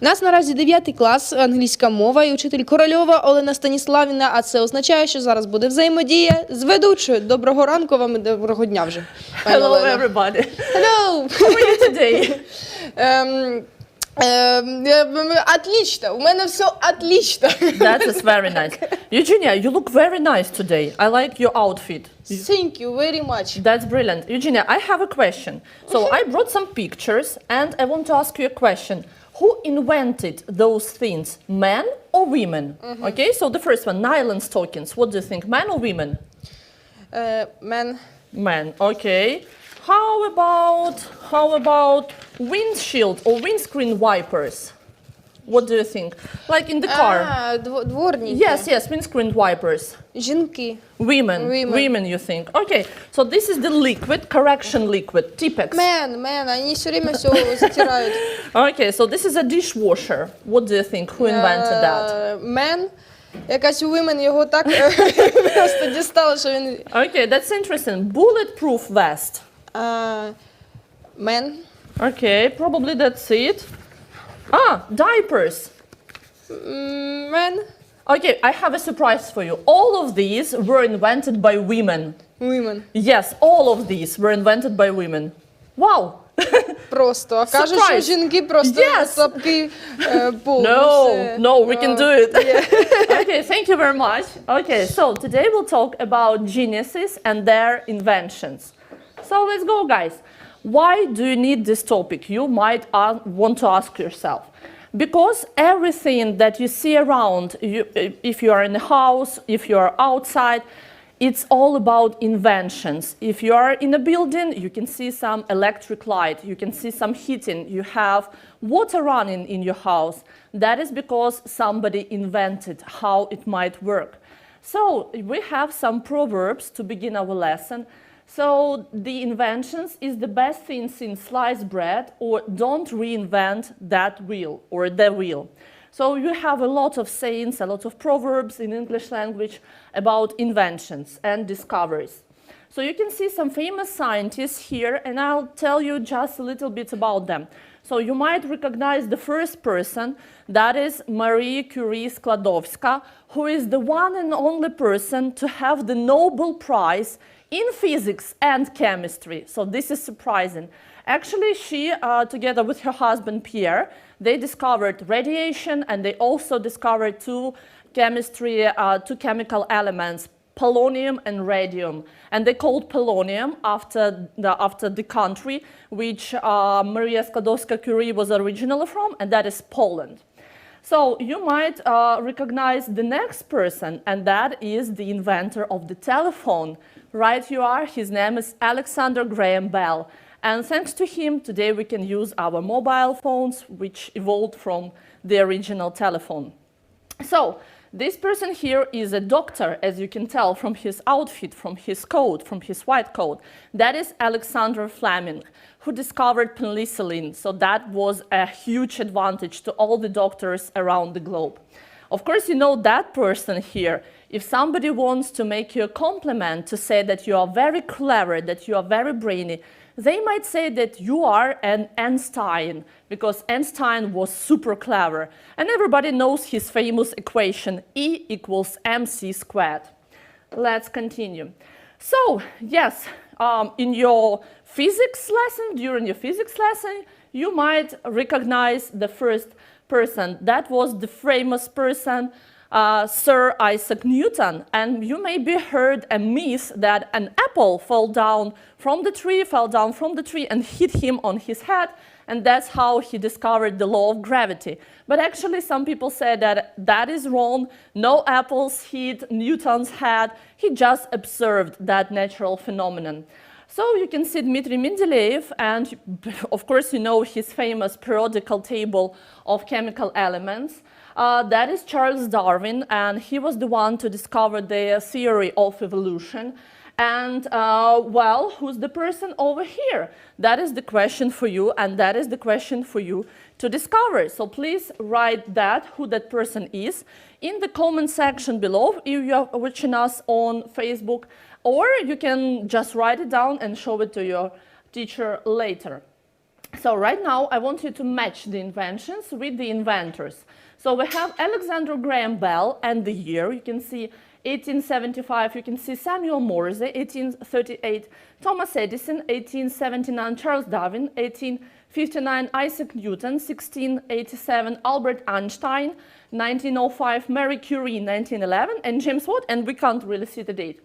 У нас наразі 9 клас, англійська мова і учитель Корольова Олена Станіславівна, а це означає, що зараз буде взаємодія з ведучою. Доброго ранку вам і доброго дня вже. Hello everybody. Hello! How are you today? Отлично, у мене все отлично. That is very nice. Eugenia, you look very nice today. I like your outfit. Thank you very much. That's brilliant. Eugenia, I have a question. So I brought some pictures and I want to ask you a question. Who invented those things, men or women? Okay, so the first one, nylon stockings. What do you think, men or women? Men. Men, okay. How about windshield or windscreen wipers? What do you think? Like in the car. Дворники. Yes, windscreen wipers. Жінки. Women, you think. Okay, so this is the liquid, correction liquid, Tipex. Men, они все время все затирают. Okay, so this is a dishwasher. What do you think? Who invented that? Men. Якась women його так просто дістала, що він... Okay, that's interesting. Bulletproof vest. Men. Okay, probably that's it. Diapers. Men. Okay, I have a surprise for you. All of these were invented by women. Women. Yes, all of these were invented by women. Wow! Просто. А кажуть, що жінки просто слабкий пол. No, we can do it. Okay, thank you very much. Okay, so today we'll talk about geniuses and their inventions. So let's go, guys. Why do you need this topic? You might want to ask yourself. Because everything that you see around, if you are in a house, if you are outside, it's all about inventions. If you are in a building, you can see some electric light, you can see some heating, you have water running in your house. That is because somebody invented how it might work. So we have some proverbs to begin our lesson. So the inventions is the best thing since sliced bread, or don't reinvent that wheel or the wheel. So you have a lot of sayings, a lot of proverbs in English language about inventions and discoveries. So you can see some famous scientists here, and I'll tell you just a little bit about them. So you might recognize the first person, that is Marie Curie Skłodowska, who is the one and only person to have the Nobel Prize in physics and chemistry. So this is surprising. Actually, she, together with her husband Pierre, they discovered radiation, and they also discovered two chemical elements, polonium and radium. And they called polonium after the country which Maria Skłodowska-Curie was originally from, and that is Poland. So you might recognize the next person, and that is the inventor of the telephone. Right you are, his name is Alexander Graham Bell. And thanks to him, today we can use our mobile phones, which evolved from the original telephone. So this person here is a doctor, as you can tell from his outfit, from his coat, from his white coat. That is Alexander Fleming, who discovered penicillin. So that was a huge advantage to all the doctors around the globe. Of course, you know that person here. If somebody wants to make you a compliment, to say that you are very clever, that you are very brainy, they might say that you are an Einstein, because Einstein was super clever. And everybody knows his famous equation, E equals mc squared. Let's continue. So, yes, in your physics lesson, during your physics lesson, you might recognize the first person. That was the famous person, Sir Isaac Newton, and you maybe heard a myth that an apple fell down from the tree and hit him on his head, and that's how he discovered the law of gravity. But actually some people say that that is wrong. No apples hit Newton's head. He just observed that natural phenomenon. So you can see Dmitry Mendeleev, and of course you know his famous periodical table of chemical elements. That is Charles Darwin, and he was the one to discover the theory of evolution. And, well, who's the person over here? That is the question for you, and that is the question for you to discover. So please write that, who that person is, in the comment section below if you are watching us on Facebook, or you can just write it down and show it to your teacher later. So right now, I want you to match the inventions with the inventors. So we have Alexander Graham Bell and the year. You can see 1875. You can see Samuel Morse, 1838. Thomas Edison, 1879. Charles Darwin, 1859. Isaac Newton, 1687. Albert Einstein, 1905. Marie Curie, 1911. And James Watt, and we can't really see the date.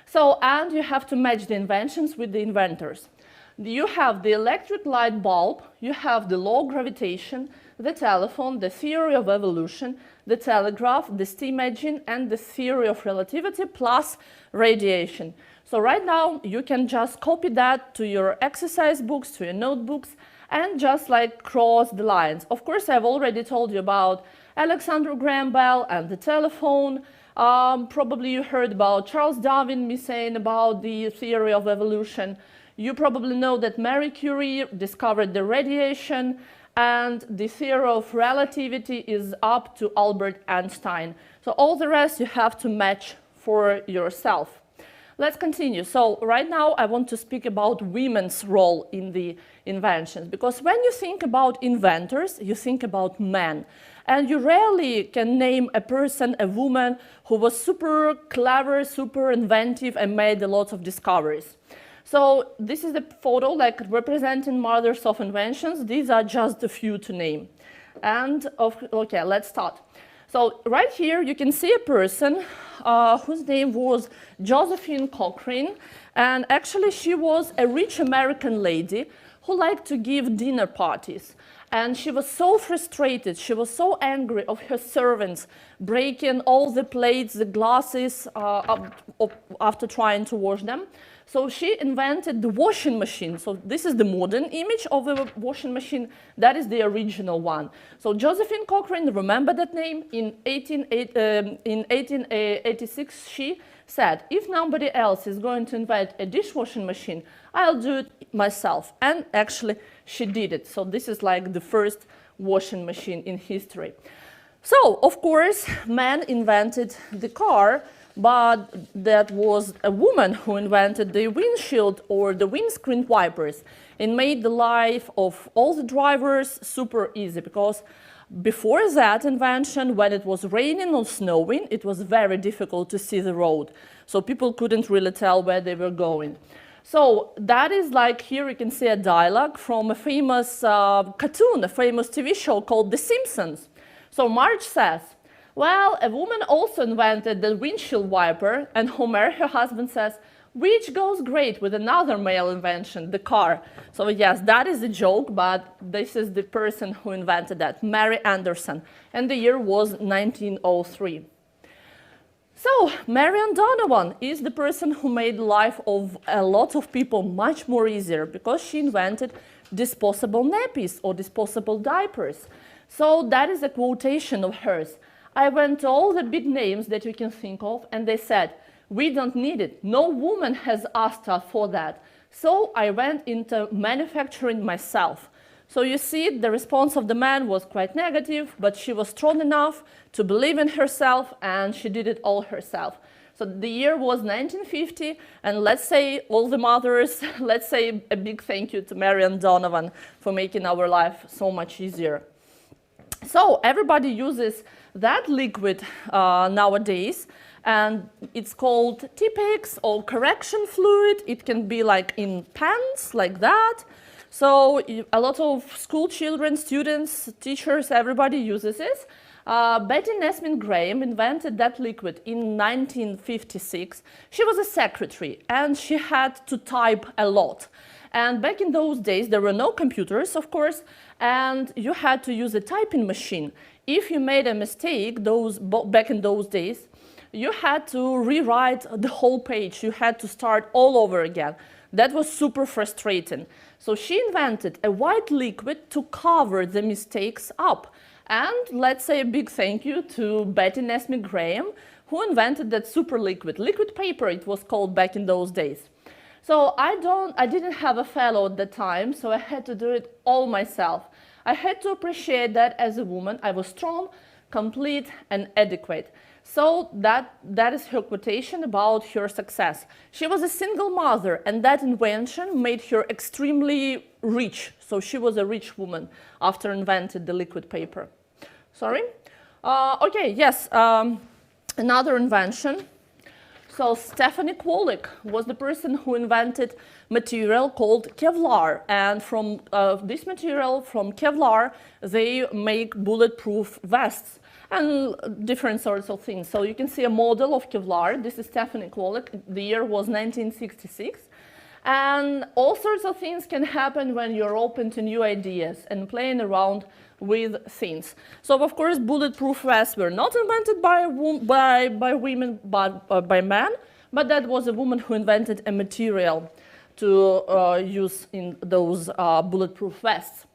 So, and you have to match the inventions with the inventors. You have the electric light bulb, you have the law of gravitation, the telephone, the theory of evolution, the telegraph, the steam engine, and the theory of relativity plus radiation. So right now, you can just copy that to your exercise books, to your notebooks, and just like cross the lines. Of course, I've already told you about Alexander Graham Bell and the telephone. Probably you heard about Charles Darwin, me saying about the theory of evolution. You probably know that Marie Curie discovered the radiation, and the theory of relativity is up to Albert Einstein. So all the rest you have to match for yourself. Let's continue. So right now I want to speak about women's role in the inventions, because when you think about inventors, you think about men. And you rarely can name a person, a woman, who was super clever, super inventive, and made a lot of discoveries. So this is the photo like representing mothers of inventions. These are just a few to name. And okay, let's start. So right here you can see a person whose name was Josephine Cochrane, and actually she was a rich American lady who liked to give dinner parties. And she was so frustrated, she was so angry of her servants breaking all the plates, the glasses after trying to wash them. So she invented the washing machine. So this is the modern image of the washing machine. That is the original one. So Josephine Cochrane, remember that name? In 1886, she said, if nobody else is going to invent a dishwashing machine, I'll do it myself. And actually, she did it. So this is like the first washing machine in history. So, of course, man invented the car, but that was a woman who invented the windshield or the windscreen wipers and made the life of all the drivers super easy, because before that invention, when it was raining or snowing, it was very difficult to see the road. So people couldn't really tell where they were going. So that is like, here you can see a dialogue from a famous cartoon, a famous TV show called The Simpsons. So Marge says, well, a woman also invented the windshield wiper, and Homer, her husband, says, which goes great with another male invention, the car. So yes, that is a joke, but this is the person who invented that, Mary Anderson, and the year was 1903. So Marian Donovan is the person who made the life of a lot of people much more easier, because she invented disposable nappies or disposable diapers. So that is a quotation of hers. I went to all the big names that you can think of, and they said, we don't need it. No woman has asked us for that. So I went into manufacturing myself. So you see, the response of the man was quite negative, but she was strong enough to believe in herself, and she did it all herself. So the year was 1950, and let's say, all the mothers, let's say a big thank you to Marian Donovan for making our life so much easier. So everybody uses that liquid nowadays, and it's called Tipex or correction fluid. It can be like in pens, like that. So a lot of school children, students, teachers, everybody uses this. Betty Nesmith Graham invented that liquid in 1956. She was a secretary, and she had to type a lot. And back in those days, there were no computers, of course, and you had to use a typing machine. If you made a mistake back in those days, you had to rewrite the whole page. You had to start all over again. That was super frustrating. So she invented a white liquid to cover the mistakes up. And let's say a big thank you to Betty Nesmith Graham, who invented that super liquid paper, it was called back in those days. So I didn't have a fellow at the time, so I had to do it all myself. I had to appreciate that as a woman, I was strong, complete, and adequate. So that is her quotation about her success. She was a single mother, and that invention made her extremely rich. So she was a rich woman after invented the liquid paper. Sorry? Okay, yes, another invention. So Stephanie Kwolek was the person who invented material called Kevlar. And from this material, from Kevlar, they make bulletproof vests and different sorts of things. So you can see a model of Kevlar. This is Stephanie Kwolek. The year was 1966. And all sorts of things can happen when you're open to new ideas and playing around with things. So of course, bulletproof vests were not invented by women, but by men. But that was a woman who invented a material to use in those bulletproof vests.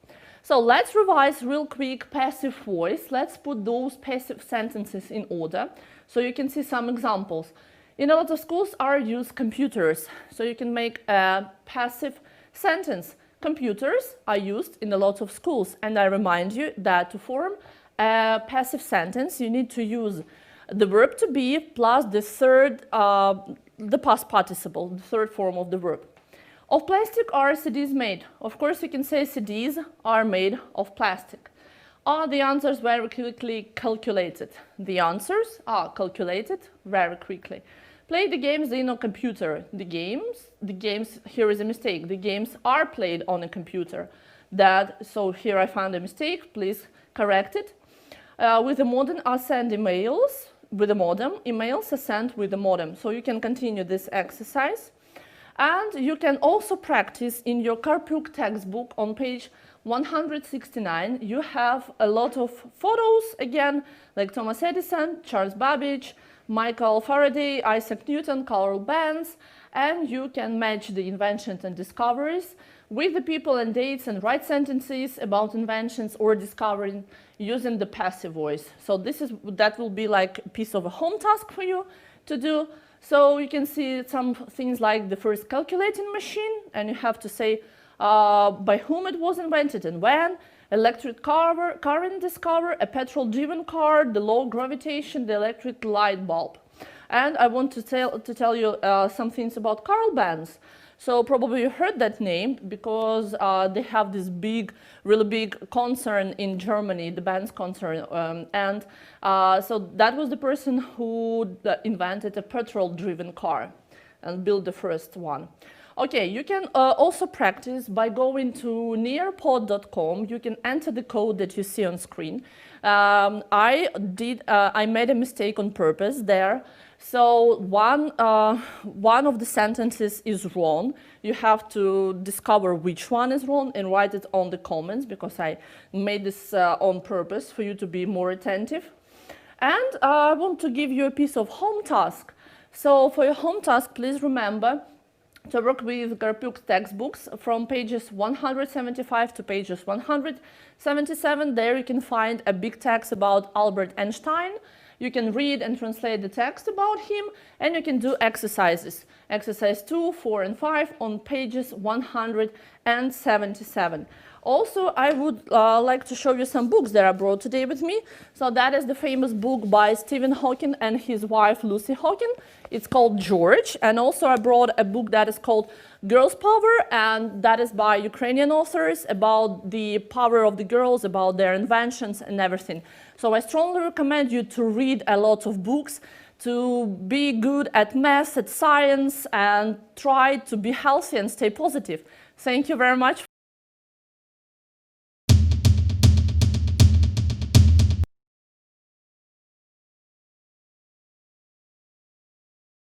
So let's revise real quick passive voice. Let's put those passive sentences in order so you can see some examples. In a lot of schools are used computers, so you can make a passive sentence. Computers are used in a lot of schools, and I remind you that to form a passive sentence, you need to use the verb to be plus the past participle, the third form of the verb. Of plastic are CDs made? Of course, you can say CDs are made of plastic. Are the answers very quickly calculated? The answers are calculated very quickly. Play the games in a computer. The games, here is a mistake. The games are played on a computer. So here I found a mistake, please correct it. With the modem are sent emails, with the modem. Emails are sent with the modem. So you can continue this exercise. And you can also practice in your Karpuk textbook on page 169. You have a lot of photos, again, like Thomas Edison, Charles Babbage, Michael Faraday, Isaac Newton, Carl Benz, and you can match the inventions and discoveries with the people and dates and write sentences about inventions or discovering using the passive voice. So that will be like a piece of a home task for you to do. So you can see some things like the first calculating machine, and you have to say by whom it was invented and when, electric current discovered, a petrol-driven car, the law of gravitation, the electric light bulb. And I want to tell you some things about Carl Benz. So probably you heard that name because they have this really big concern in Germany, the Benz concern. So that was the person who invented a petrol-driven car and built the first one. Okay, you can also practice by going to nearpod.com. You can enter the code that you see on screen. I made a mistake on purpose there. So one of the sentences is wrong. You have to discover which one is wrong and write it on the comments because I made this on purpose for you to be more attentive. And I want to give you a piece of home task. So for your home task, please remember to work with Karpuk's textbooks from pages 175 to pages 177. There you can find a big text about Albert Einstein. You can read and translate the text about him, and you can do exercises. Exercise 2, 4, and 5 on pages 177. Also, I would like to show you some books that I brought today with me. So that is the famous book by Stephen Hawking and his wife Lucy Hawking. It's called George. And also I brought a book that is called Girls' Power, and that is by Ukrainian authors about the power of the girls, about their inventions and everything. So I strongly recommend you to read a lot of books, to be good at math, at science, and try to be healthy and stay positive. Thank you very much.